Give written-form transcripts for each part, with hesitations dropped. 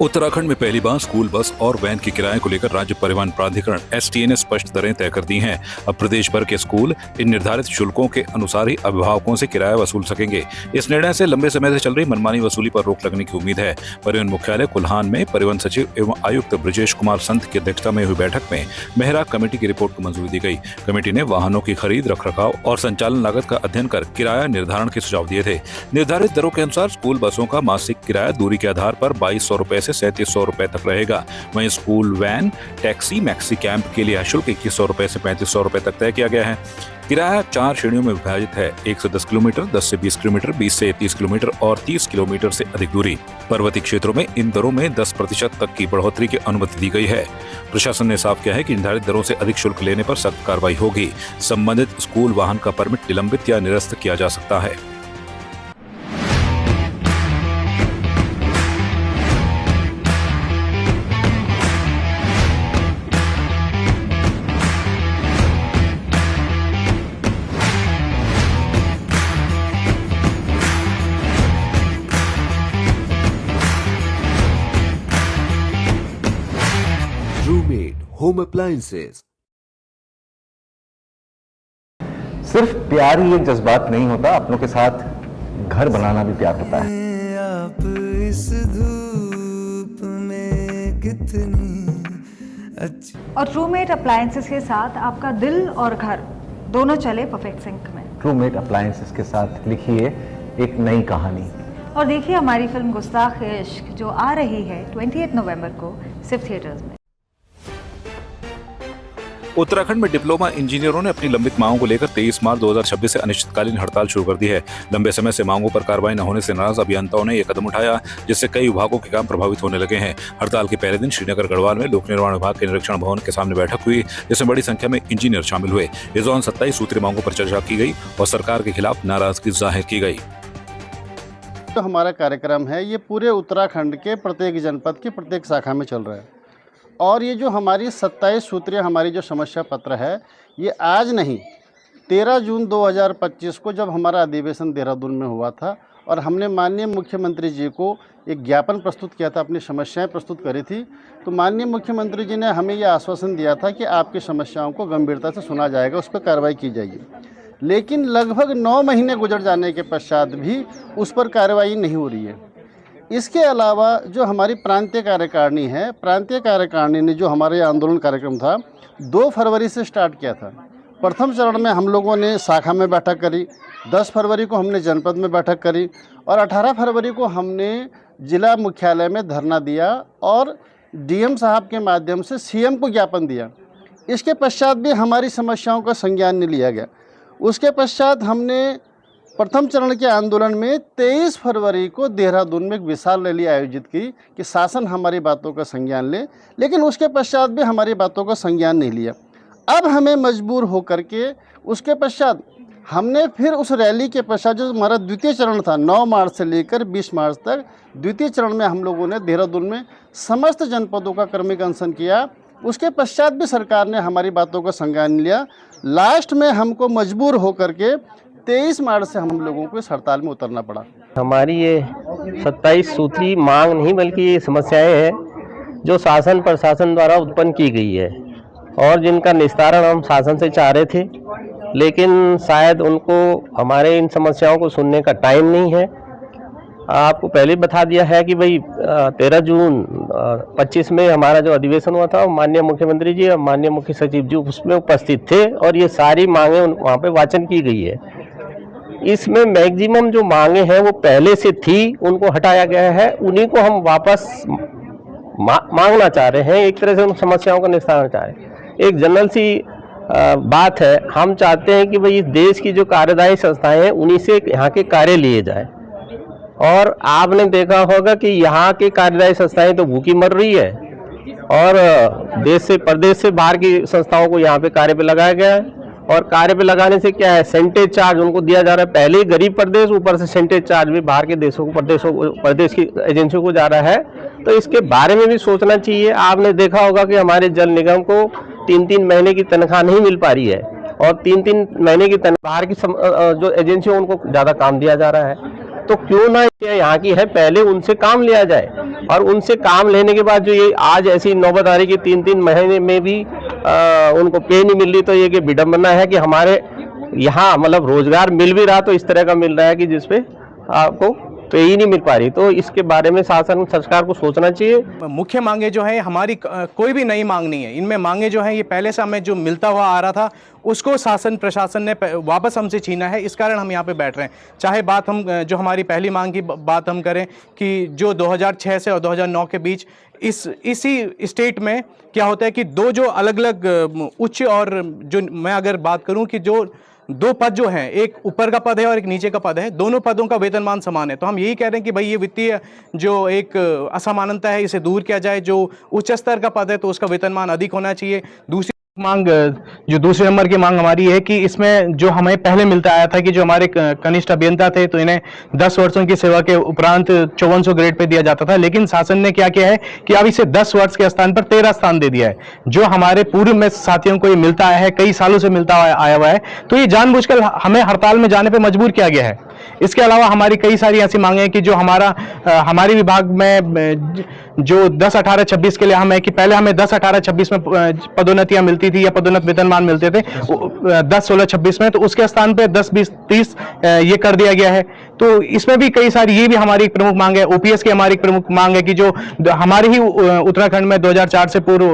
उत्तराखंड में पहली बार school bus और वैन के किराए को लेकर राज्य परिवहन प्राधिकरण (STA) ने स्पष्ट दरें तय कर दी हैं। अब प्रदेश भर के स्कूल इन निर्धारित शुल्कों के अनुसार ही अभिभावकों से किराया वसूल सकेंगे। इस निर्णय से लंबे समय से चल रही मनमानी वसूली पर रोक लगने की उम्मीद है। परिवहन मुख्यालय कुल्हान में परिवहन सचिव एवं आयुक्त ब्रजेश कुमार संत की अध्यक्षता में हुई बैठक में मेहरा कमेटी की रिपोर्ट को मंजूरी दी गई। कमेटी ने वाहनों की खरीद, रखरखाव और संचालन लागत का अध्ययन कर किराया निर्धारण के सुझाव दिए थे। निर्धारित दरों के अनुसार स्कूल बसों का मासिक किराया दूरी के आधार पर 2200 रुपए से 3700 रुपए तक रहेगा। वहीं school van, taxi, maxi cab के लिए शुल्क 2100 रुपए से 3500 रुपए तक तय किया गया है। किराया 4 श्रेणियों में विभाजित है: 1 से 10 किलोमीटर, 10 से 20 किलोमीटर, 20 से 30 किलोमीटर और 30 किलोमीटर से अधिक दूरी। पर्वतीय क्षेत्रों में इन दरों में 10% तक की बढ़ोतरी की अनुमति दी गई है। प्रशासन ने साफ किया है कि निर्धारित दरों से अधिक शुल्क लेने पर सख्त कार्रवाई होगी। संबंधित स्कूल वाहन का परमिट निलंबित या निरस्त किया जा सकता है। Roommate Home Appliances। सिर्फ प्यार ही एक जज्बात नहीं होता, अपनों के साथ घर बनाना भी प्यार होता है। आप इस धूप में कितनी अच्छी। और रूममेट अप्लायंसेस के साथ आपका दिल और घर दोनों चले परफेक्ट सिंक में। रूममेट अप्लायंसेस के साथ लिखिए एक नई कहानी। और देखिए हमारी फिल्म गुस्ताख इश्क जो आ रही है 28 नवंबर को सिर्फ थिएटर्स में। उत्तराखंड में डिप्लोमा इंजीनियरों ने अपनी लंबित मांगों को लेकर 23 मार्च 2026 से अनिश्चितकालीन हड़ताल शुरू कर दी है। लंबे समय से मांगों पर कार्रवाई न होने से नाराज अभियंताओं ने यह कदम उठाया, जिससे कई विभागों के काम प्रभावित होने लगे हैं। हड़ताल के पहले दिन श्रीनगर गढ़वाल में लोक निर्माण विभाग के निरीक्षण भवन के सामने बैठक हुई, जिसमें बड़ी संख्या में इंजीनियर शामिल हुए। इस दौरान 27 सूत्रीय मांगों पर चर्चा की गई और सरकार के खिलाफ नाराजगी जाहिर की गई। जो हमारा कार्यक्रम है ये पूरे उत्तराखंड के प्रत्येक जनपद की प्रत्येक शाखा में चल रहा है। और ये जो हमारी 27 सूत्रीय हमारी जो समस्या पत्र है ये आज नहीं, 13 जून 2025 को जब हमारा अधिवेशन देहरादून में हुआ था और हमने माननीय मुख्यमंत्री जी को एक ज्ञापन प्रस्तुत किया था, अपनी समस्याएं प्रस्तुत करी थी, तो माननीय मुख्यमंत्री जी ने हमें ये आश्वासन दिया था कि आपकी समस्याओं को गंभीरता से सुना जाएगा, उस पर कार्रवाई की जाएगी। लेकिन लगभग 9 महीने गुजर जाने के पश्चात भी उस पर कार्रवाई नहीं हो रही है। इसके अलावा जो हमारी प्रांतीय कार्यकारिणी है, प्रांतीय कार्यकारिणी ने जो हमारे आंदोलन कार्यक्रम था 2 फरवरी से स्टार्ट किया था। प्रथम चरण में हम लोगों ने शाखा में बैठक करी, 10 फरवरी को हमने जनपद में बैठक करी और 18 फरवरी को हमने जिला मुख्यालय में धरना दिया और DM साहब के माध्यम से CM को ज्ञापन दिया। इसके पश्चात भी हमारी समस्याओं का संज्ञान नहीं लिया गया। उसके पश्चात हमने प्रथम चरण के आंदोलन में 23 फरवरी को देहरादून में एक विशाल रैली आयोजित की कि शासन हमारी बातों का संज्ञान ले, लेकिन उसके पश्चात भी हमारी बातों का संज्ञान नहीं लिया। अब हमें मजबूर होकर के उसके पश्चात हमने फिर उस रैली के पश्चात जो हमारा द्वितीय चरण था 9 मार्च से लेकर 20 मार्च तक, द्वितीय चरण में हम लोगों ने देहरादून में समस्त जनपदों का क्रमिक अनशन किया। उसके पश्चात भी सरकार ने हमारी बातों का संज्ञान लिया। लास्ट में हमको मजबूर होकर के 23 मार्च से हम लोगों को इस हड़ताल में उतरना पड़ा। हमारी ये 27 सूत्री मांग नहीं बल्कि ये समस्याएं हैं जो शासन प्रशासन द्वारा उत्पन्न की गई है और जिनका निस्तारण हम शासन से चाह रहे थे, लेकिन शायद उनको हमारे इन समस्याओं को सुनने का टाइम नहीं है। आपको पहले बता दिया है कि भाई 13 जून 25 में हमारा जो अधिवेशन हुआ था माननीय मुख्यमंत्री जी और माननीय मुख्य सचिव जी उसमें उपस्थित थे और ये सारी मांगें वहाँ पे वाचन की गई है। इसमें मैक्सिमम जो मांगे हैं वो पहले से थी, उनको हटाया गया है, उन्हीं को हम वापस मांगना चाह रहे हैं। एक तरह से उन समस्याओं का निस्तारण चाह रहे हैं। एक जनरल सी बात है, हम चाहते हैं कि भाई इस देश की जो कार्यदायी संस्थाएं हैं उन्हीं से यहाँ के कार्य लिए जाए। और आपने देखा होगा कि यहाँ के कार्यदायी संस्थाएं तो भूखी मर रही है और देश से प्रदेश से बाहर की संस्थाओं को यहाँ पे कार्य पे लगाया गया है। और कार्य पे लगाने से क्या है, सेंटेज चार्ज उनको दिया जा रहा है। पहले ही गरीब प्रदेश, ऊपर से सेंटेज चार्ज भी बाहर के देशों को प्रदेश की एजेंसियों को जा रहा है। तो इसके बारे में भी सोचना चाहिए। आपने देखा होगा कि हमारे जल निगम को 3-3 महीने की तनख्वाह नहीं मिल पा रही है और 3-3 महीने की तनख्वाह बाहर की जो एजेंसियों उनको ज़्यादा काम दिया जा रहा है। तो क्यों ना यहाँ की है, पहले उनसे काम लिया जाए। और उनसे काम लेने के बाद जो ये आज ऐसी नौबत आ रही कि 3-3 महीने में भी उनको पे नहीं मिल रही, तो ये कि विडंबना है कि हमारे यहाँ मतलब रोजगार मिल भी रहा तो इस तरह का मिल रहा है कि जिसपे आपको पे ही नहीं मिल पा रही। तो इसके बारे में शासन सरकार को सोचना चाहिए। मुख्य मांगे जो है हमारी कोई भी नई मांग नहीं है, इनमें मांगे जो है ये पहले से हमें जो मिलता हुआ आ रहा था उसको शासन प्रशासन ने वापस हमसे छीना है, इस कारण हम यहाँ पे बैठ रहे हैं। चाहे बात हम जो हमारी पहली मांग की बात हम करें कि जो 2006 से और 2009 के बीच इसी स्टेट में क्या होता है कि दो जो अलग अलग उच्च और जो मैं अगर बात करूँ कि जो 2 पद जो हैं, एक ऊपर का पद है और एक नीचे का पद है, दोनों पदों का वेतनमान समान है। तो हम यही कह रहे हैं कि भाई ये वित्तीय जो एक असमानता है इसे दूर किया जाए। जो उच्च स्तर का पद है तो उसका वेतनमान अधिक होना चाहिए। दूसरी मांग जो दूसरे नंबर की मांग हमारी है कि इसमें जो हमें पहले मिलता आया था कि जो हमारे कनिष्ठ अभियंता थे तो इन्हें 10 वर्षों की सेवा के उपरांत 5400 ग्रेड पे दिया जाता था, लेकिन शासन ने क्या किया है कि अब इसे 10 वर्ष के स्थान पर 13 स्थान दे दिया है। जो हमारे पूर्व में साथियों को ये मिलता आया है, कई सालों से मिलता आया हुआ है, तो ये जानबूझकर हमें हड़ताल में जाने पर मजबूर किया गया है। इसके अलावा हमारी कई सारी ऐसी मांगे हैं कि जो हमारी विभाग में जो 10, 18, 26 के लिए हम है कि पहले हमें 10, 18, 26 में पदोन्नतियां मिलती थी या पदोन्नत वेतनमान मिलते थे 10, 16, 26 में, तो उसके स्थान पे 10, 20, 30 ये कर दिया गया है। तो इसमें भी कई सारी, ये भी हमारी एक प्रमुख मांग है। ओपीएस की हमारी एक प्रमुख मांग है कि जो हमारे ही उत्तराखंड में 2004 से पूर्व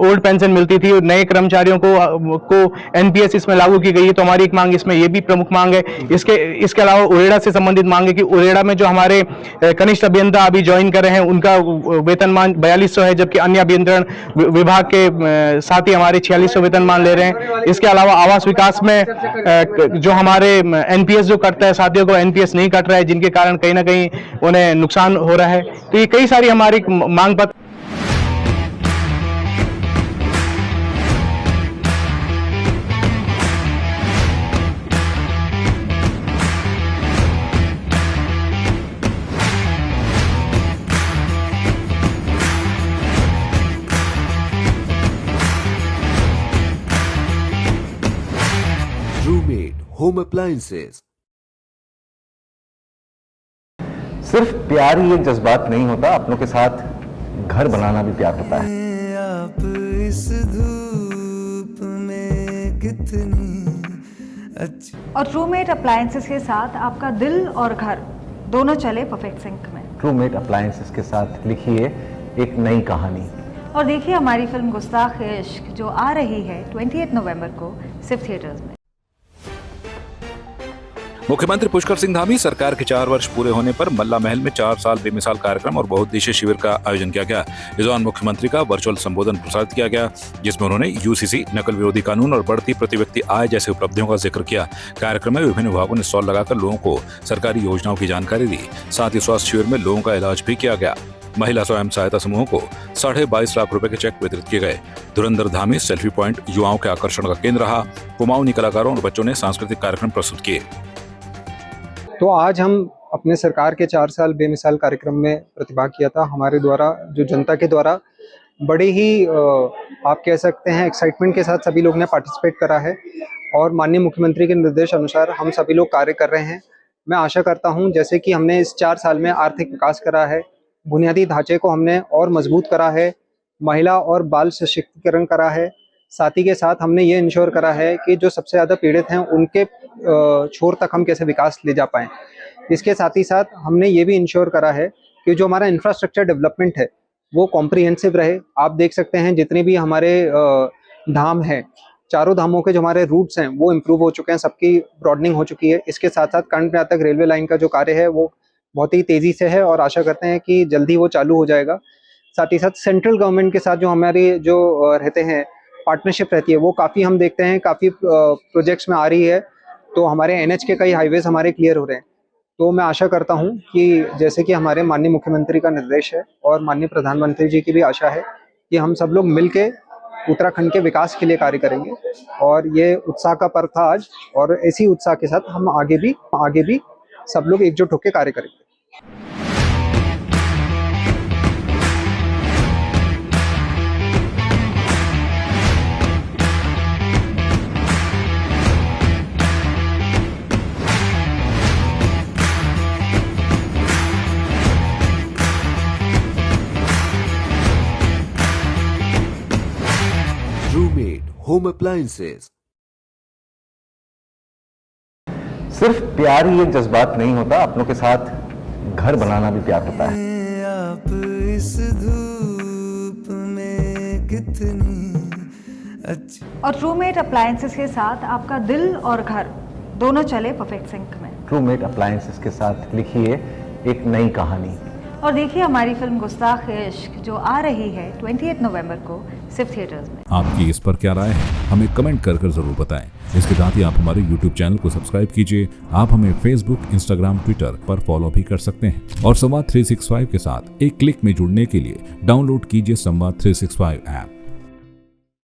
ओल्ड पेंशन मिलती थी, नए कर्मचारियों को एनपीएस इसमें लागू की गई है, तो हमारी एक मांग इसमें ये भी प्रमुख मांग है। इसके अलावा उरेडा से संबंधित मांग है कि उरेडा में जो हमारे कनिष्ठ अभियंता अभी ज्वाइन कर रहे हैं उनका वेतनमान 4200 है, जबकि अन्य अभियंत्रण विभाग के साथ ही हमारे 4600 वेतनमान ले रहे हैं। इसके अलावा आवास विकास में जो हमारे एनपीएस जो कटता है साथियों को एनपीएस नहीं कट रहा है, जिनके कारण कहीं ना कहीं उन्हें नुकसान हो रहा है। तो ये कई सारी हमारी मांग पत्र Roommate Home Appliances. सिर्फ प्यार ही एक जज्बात नहीं होता, अपनों के साथ घर बनाना भी प्यार होता है। आप इस धूप में कितनी अच्छी। और रूममेट अप्लायंसेस के साथ आपका दिल और घर दोनों चले परफेक्ट सिंक में। रूममेट अप्लायंसेस के साथ लिखिए एक नई कहानी। और देखिए हमारी फिल्म गुस्ताख इश्क जो आ रही है 28 नवंबर को सिर्फ थिएटर्स में। मुख्यमंत्री पुष्कर सिंह धामी सरकार के 4 वर्ष पूरे होने पर मल्ला महल में 4 साल बेमिसाल कार्यक्रम और बहुउद्देशीय शिविर का आयोजन किया गया। इस दौरान मुख्यमंत्री का वर्चुअल संबोधन प्रसारित किया गया, जिसमें उन्होंने यूसीसी, नकल विरोधी कानून और बढ़ती प्रति व्यक्ति आय जैसे उपलब्धियों का जिक्र किया। कार्यक्रम में विभिन्न विभागों ने स्टॉल लगाकर लोगों को सरकारी योजनाओं की जानकारी दी। साथ ही स्वास्थ्य शिविर में लोगों का इलाज भी किया गया। महिला स्वयं सहायता समूहों को 22.5 लाख रुपए के चेक वितरित किए गए। धुरंधर धामी सेल्फी पॉइंट युवाओं के आकर्षण का केंद्र रहा। कुमाऊनी कलाकारों और बच्चों ने सांस्कृतिक कार्यक्रम प्रस्तुत किए। तो आज हम अपने सरकार के 4 साल बेमिसाल कार्यक्रम में प्रतिभाग किया था। हमारे द्वारा जो जनता के द्वारा बड़े ही आप कह सकते हैं एक्साइटमेंट के साथ सभी लोग ने पार्टिसिपेट करा है और माननीय मुख्यमंत्री के निर्देश अनुसार हम सभी लोग कार्य कर रहे हैं। मैं आशा करता हूं जैसे कि हमने इस 4 साल में आर्थिक विकास करा है, बुनियादी ढांचे को हमने और मजबूत करा है, महिला और बाल सशक्तिकरण करा है, साथ ही के साथ हमने ये इंश्योर करा है कि जो सबसे ज़्यादा पीड़ित हैं उनके छोर तक हम कैसे विकास ले जा पाएँ। इसके साथ ही साथ हमने ये भी इंश्योर करा है कि जो हमारा इंफ्रास्ट्रक्चर डेवलपमेंट है वो कॉम्प्रिहेंसिव रहे। आप देख सकते हैं जितने भी हमारे धाम हैं, चारों धामों के जो हमारे रूट्स हैं वो इम्प्रूव हो चुके हैं, सबकी ब्रॉडनिंग हो चुकी है। इसके साथ साथ कर्णप्रयाग तक रेलवे लाइन का जो कार्य है वो बहुत ही तेज़ी से है और आशा करते हैं कि जल्दी वो चालू हो जाएगा। साथ ही साथ सेंट्रल गवर्नमेंट के साथ जो हमारी जो रहते हैं पार्टनरशिप रहती है वो काफ़ी हम देखते हैं काफ़ी प्रोजेक्ट्स में आ रही है। तो हमारे एनएच के कई हाईवेज हमारे क्लियर हो रहे हैं। तो मैं आशा करता हूं कि जैसे कि हमारे माननीय मुख्यमंत्री का निर्देश है और माननीय प्रधानमंत्री जी की भी आशा है कि हम सब लोग मिलके उत्तराखंड के विकास के लिए कार्य करेंगे। और ये उत्साह का पर्व था आज और इसी उत्साह के साथ हम आगे भी सब लोग एकजुट होकर कार्य करेंगे। Home Appliances. सिर्फ प्यार ही एक जज्बात नहीं होता, अपनों के साथ घर बनाना भी प्यार होता है। आप इस धूप में कितनी अच्छी। और ट्रूमेट अप्लायंसेस के साथ आपका दिल और घर दोनों चले परफेक्ट सिंक में। ट्रूमेट अप्लायंसेस के साथ लिखिए एक नई कहानी। और देखिए हमारी फिल्म गुस्ताख इश्क जो आ रही है 28 नवंबर को सिर्फ थिएटर्स में। आपकी इस पर क्या राय है, हमें कमेंट कर जरूर बताएं। इसके साथ ही आप हमारे YouTube चैनल को सब्सक्राइब कीजिए। आप हमें Facebook, Instagram, Twitter पर फॉलो भी कर सकते हैं और संवाद 365 के साथ एक क्लिक में जुड़ने के लिए डाउनलोड कीजिए संवाद 365 ऐप।